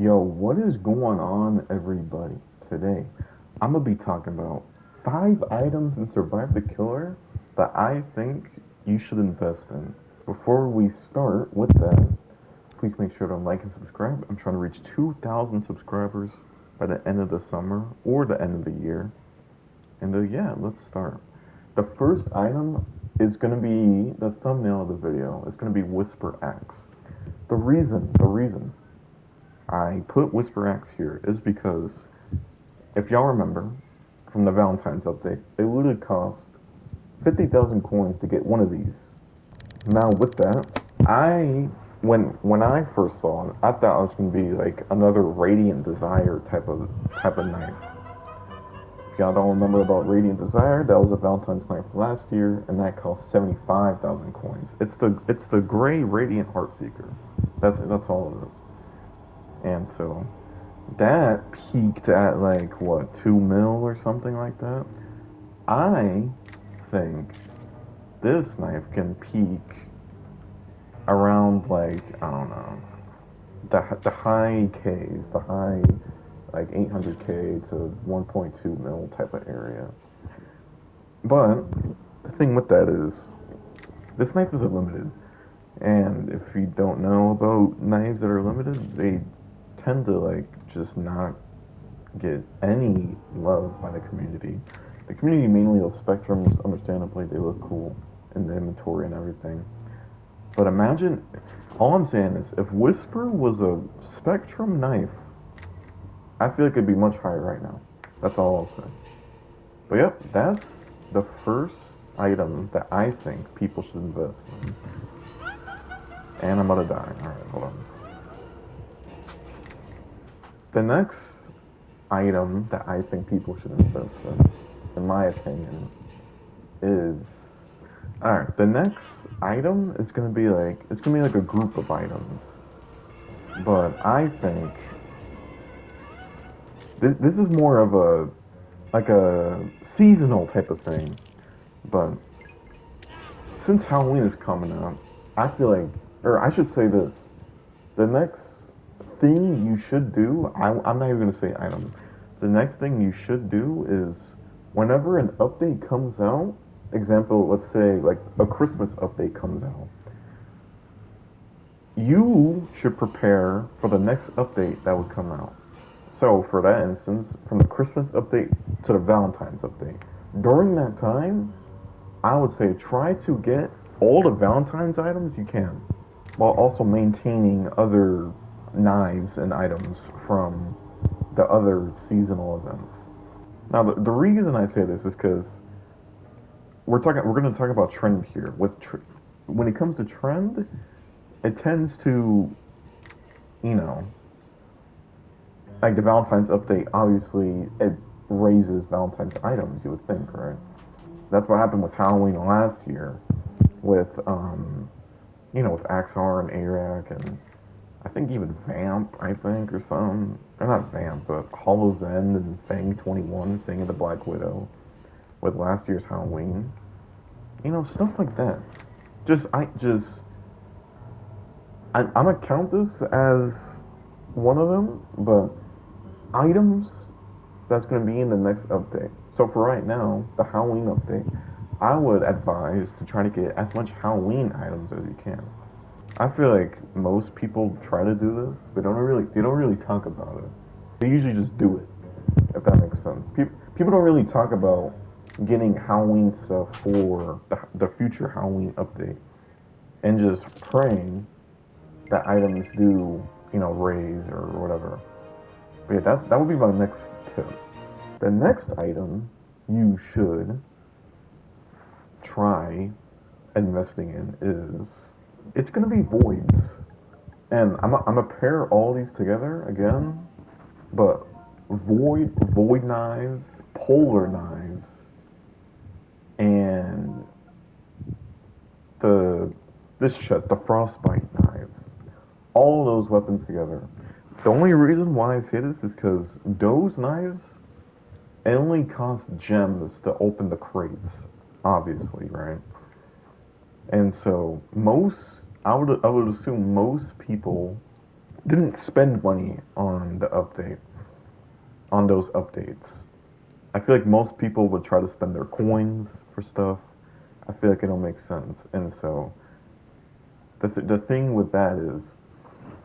Yo, what is going on, everybody? Today, I'm gonna be talking about 5 items in Survive the Killer that I think you should invest in. Before we start with that, please make sure to like and subscribe. I'm trying to reach 2,000 subscribers by the end of the summer or the end of the year. And yeah, let's start. The first item is gonna be the thumbnail of the video. It's gonna be Whisper Axe. The reason I put Whisper Axe here is because if y'all remember from the Valentine's update, it literally cost 50,000 coins to get one of these. Now with that, I when I first saw it, I thought it was gonna be like another Radiant Desire type of knife. If y'all don't remember about Radiant Desire, that was a Valentine's knife last year, and that cost 75,000 coins. It's the gray Radiant Heartseeker. That's all of it. And so that peaked at like what 2 mil or something like that. I think this knife can peak around like I don't know the high K's, the high like 800K to 1.2 mil type of area. But the thing with that is this knife is limited, and if you don't know about knives that are limited, they tend to like just not get any love by the community. The community mainly loves spectrums. Understandably, they look cool in the inventory and everything. But imagine, all I'm saying is, if Whisper was a spectrum knife, I feel like it'd be much higher right now. That's all I'll say. But yep, that's the first item that I think people should invest in. And I'm about to die. Alright, hold on. The next item that I think people should invest in my opinion, is alright. The next item is gonna be like a group of items, but I think this is more of a seasonal type of thing. But since Halloween is coming up, I feel like, or I should say this: the next thing you should do, I'm not even gonna say item. The next thing you should do is whenever an update comes out, example, let's say like a Christmas update comes out, you should prepare for the next update that would come out. So for that instance, from the Christmas update to the Valentine's update, during that time, I would say try to get all the Valentine's items you can, while also maintaining other knives and items from the other seasonal events. Now, the reason I say this is because we're going to talk about trend here. When it comes to trend, it tends to, you know, like the Valentine's update. Obviously, it raises Valentine's items. You would think, right? That's what happened with Halloween last year, with with Axar and Arak and I think even Vamp, I think, or something. Or not Vamp, but Hollow's End and Fang 21, Thing of the Black Widow, with last year's Halloween. Stuff like that. Just, I'm gonna count this as one of them, but items that's gonna be in the next update. So for right now, the Halloween update, I would advise to try to get as much Halloween items as you can. I feel like most people try to do this, but they don't really talk about it. They usually just do it, if that makes sense. People don't really talk about getting Halloween stuff for the future Halloween update, and just praying that items do, raise or whatever. But yeah, that would be my next tip. The next item you should try investing in is it's gonna be voids. And I'm gonna pair all these together again, but void knives, polar knives, and the this chest, the frostbite knives. All those weapons together. The only reason why I say this is because those knives only cost gems to open the crates, obviously, right? And so I would assume most people didn't spend money on the update, on those updates. I feel like most people would try to spend their coins for stuff. I feel like it don't make sense. And so the thing with that is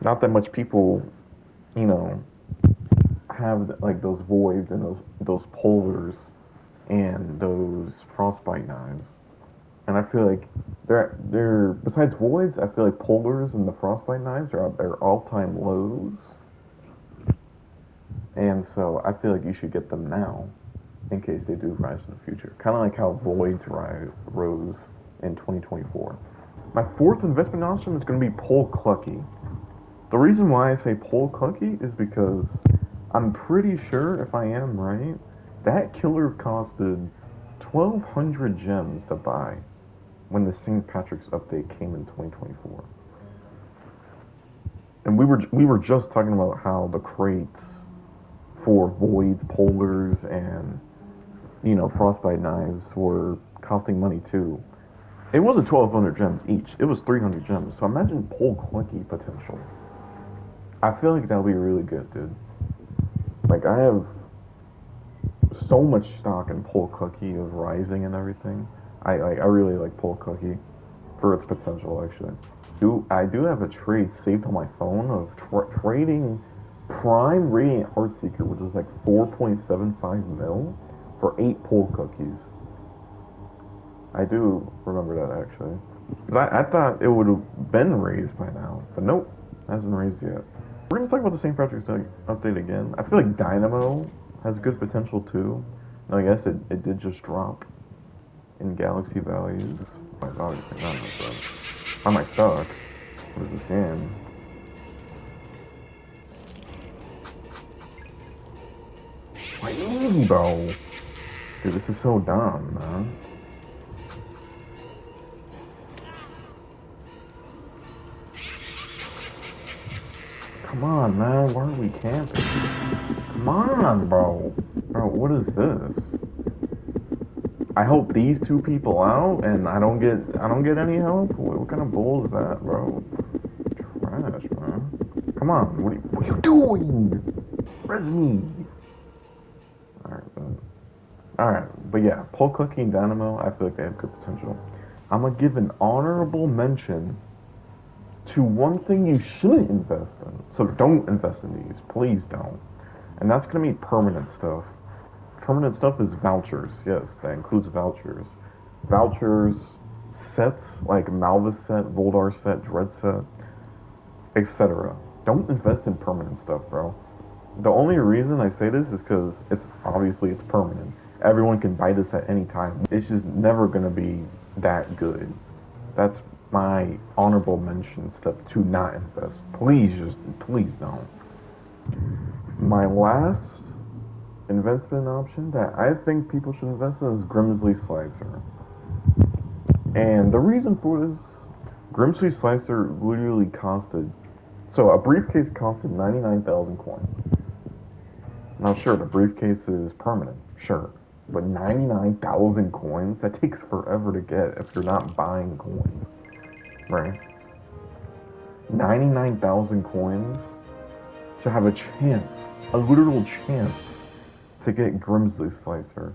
not that much people, you know, have like those voids and those polars and those frostbite knives. And I feel like they're besides voids, I feel like polars and the frostbite knives are at their all-time lows. And so I feel like you should get them now in case they do rise in the future. Kind of like how voids rose in 2024. My fourth investment option is going to be Pole Clucky. The reason why I say Pole Clucky is because I'm pretty sure, if I am right, that killer costed 1,200 gems to buy when the St. Patrick's update came in 2024. And we were just talking about how the crates for voids, polars, and frostbite knives were costing money too. It wasn't 1,200 gems each. It was 300 gems. So imagine Pole Clucky potential. I feel like that'll be really good, dude. Like I have so much stock in Pole Cookie of Rising and everything. I really like Pole Cookie for its potential. Actually, I do have a trade saved on my phone of trading Prime Radiant Heartseeker, which is like 4.75 mil, for 8 Pole Cookies. I do remember that actually. 'Cause I thought it would have been raised by now, but nope, hasn't raised yet. We're gonna talk about the St. Patrick's Day update again. I feel like Dynamo has good potential too. And I guess it did just drop in galaxy values. Obviously not my stuff. Not my stock. What is this game? Wait, bro. Dude, this is so dumb, man. Come on, man. Why are we camping? Come on, bro. Bro, what is this? I hope these two people out and I don't get any help. What kind of bull is that, bro? Trash, man. Come on, what are you doing? Where's me? Alright, man. Alright, but yeah, Pole Cookie and Dynamo, I feel like they have good potential. I'm gonna give an honorable mention to one thing you shouldn't invest in. So don't invest in these. Please don't. And that's gonna be permanent stuff. Permanent stuff is vouchers. Yes, that includes vouchers. Vouchers, sets like Malvis set, Voldar set, Dread set, etc. Don't invest in permanent stuff, bro. The only reason I say this is because it's permanent. Everyone can buy this at any time. It's just never gonna be that good. That's my honorable mention stuff to not invest. Please don't. My last investment option that I think people should invest in is Grimsley Slicer. And the reason for this, Grimsley Slicer literally costed, so a briefcase costed 99,000 coins. Now, sure, the briefcase is permanent, sure. But 99,000 coins? That takes forever to get if you're not buying coins, right? 99,000 coins to have a chance, a literal chance, to get Grimsley Slicer.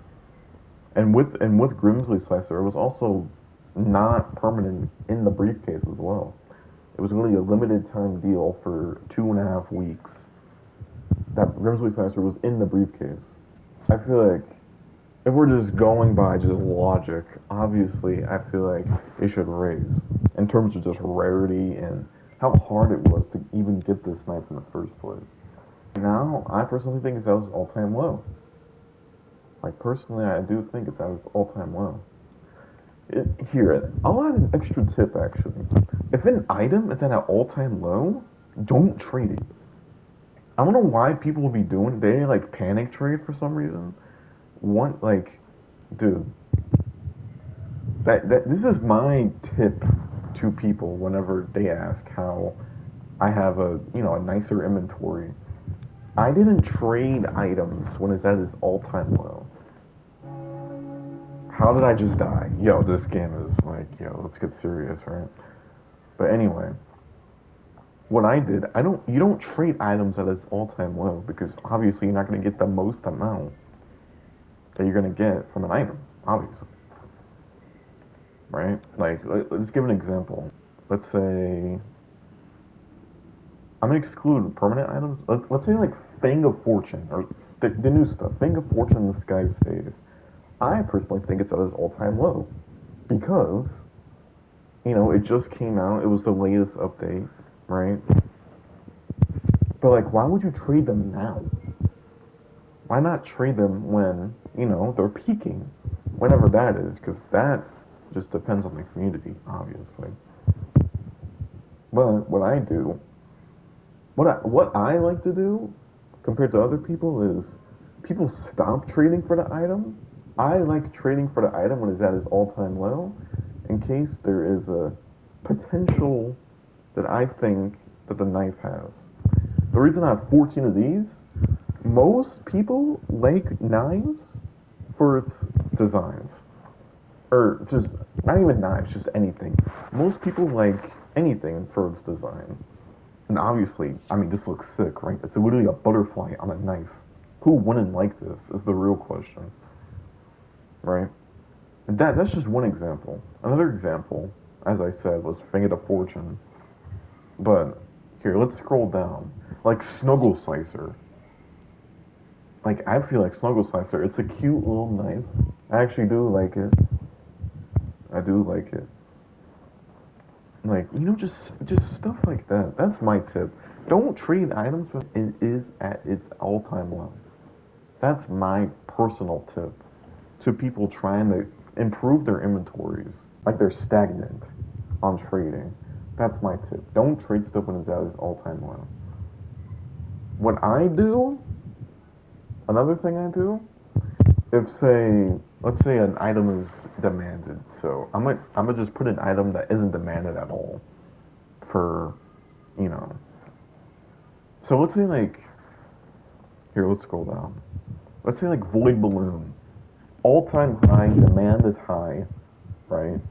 And with Grimsley Slicer, it was also not permanent in the briefcase as well. It was really a limited time deal for 2.5 weeks. That Grimsley Slicer was in the briefcase. I feel like if we're just going by just logic, obviously I feel like it should raise in terms of just rarity and how hard it was to even get this knife in the first place. Now, I personally think it's at its all-time low. Like personally, I do think it's at its all-time low. Here, I'll add an extra tip actually. If an item is at an all-time low, don't trade it. I don't know why people will be doing. They like panic trade for some reason. One like, dude, that this is my tip to people whenever they ask how I have a nicer inventory. I didn't trade items when it's at its all-time low. How did I just die? Yo, this game is like, yo, let's get serious, right? But anyway, what I did, you don't trade items at its all-time low because obviously you're not going to get the most amount that you're going to get from an item, obviously, right? Like, let's give an example. Let's say I'm gonna exclude permanent items. Let's say like Fang of Fortune or the new stuff. Fang of Fortune and the Sky Save. I personally think it's at its all-time low because it just came out. It was the latest update, right? But like, why would you trade them now? Why not trade them when they're peaking, whenever that is? Because that just depends on the community, obviously. But what I like to do compared to other people is people stop trading for the item. I like trading for the item when it's at its all-time low, in case there is a potential that I think that the knife has. The reason I have 14 of these, most people like knives for its designs. Or just, not even knives, just anything. Most people like anything for its design. And obviously, I mean, this looks sick, right? It's literally a butterfly on a knife. Who wouldn't like this is the real question, right? And that's just one example. Another example, as I said, was Fang of Fortune. But here, let's scroll down. Like Snuggle Slicer. Like I feel like Snuggle Slicer. It's a cute little knife. I actually do like it. I do like it. Like just stuff like that. That's my tip. Don't trade items when it is at its all-time low. That's my personal tip to people trying to improve their inventories. Like they're stagnant on trading. That's my tip. Don't trade stuff when it's at its all-time low. What I do, another thing I do, if say let's say an item is demanded, so I'm gonna just put an item that isn't demanded at all for you know. So let's say like here, let's scroll down. Let's say like Void Balloon, all time high, demand is high, right?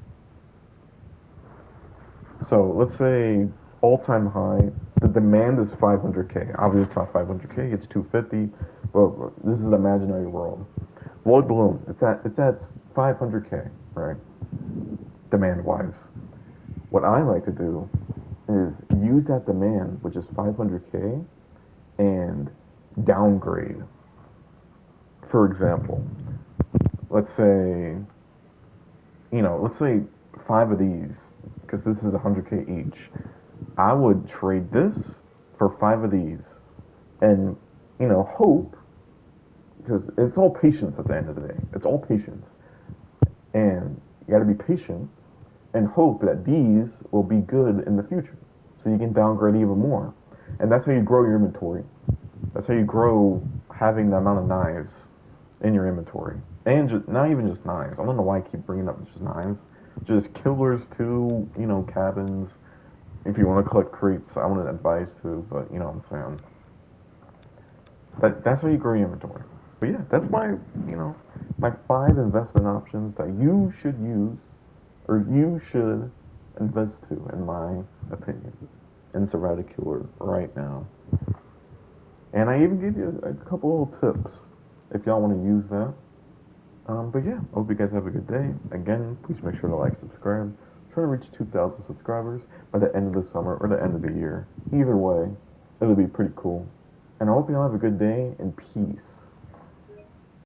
So let's say all time high, the demand is 500K. Obviously, it's not 500K, it's 250, but this is an imaginary world. Void Balloon, it's at 500K, right? Demand wise. What I like to do is use that demand, which is 500K, and downgrade. For example, let's say let's say five of these, because this is 100K each. I would trade this for five of these, and hope, because it's all patience at the end of the day. It's all patience, and you got to be patient and hope that these will be good in the future, so you can downgrade even more, and that's how you grow your inventory. That's how you grow having the amount of knives in your inventory, and not even just knives. I don't know why I keep bringing up just knives. Just killers too. Cabins. If you want to collect crates, I wouldn't advise to, but you know what I'm saying. That's how you grow your inventory. But yeah, that's my five investment options that you should use or you should invest to, in my opinion, in Survive the Killer right now. And I even give you a couple little tips if y'all want to use that. But yeah, I hope you guys have a good day. Again, please make sure to like, subscribe. Try to reach 2,000 subscribers by the end of the summer or the end of the year. Either way, it'll be pretty cool. And I hope y'all have a good day and peace.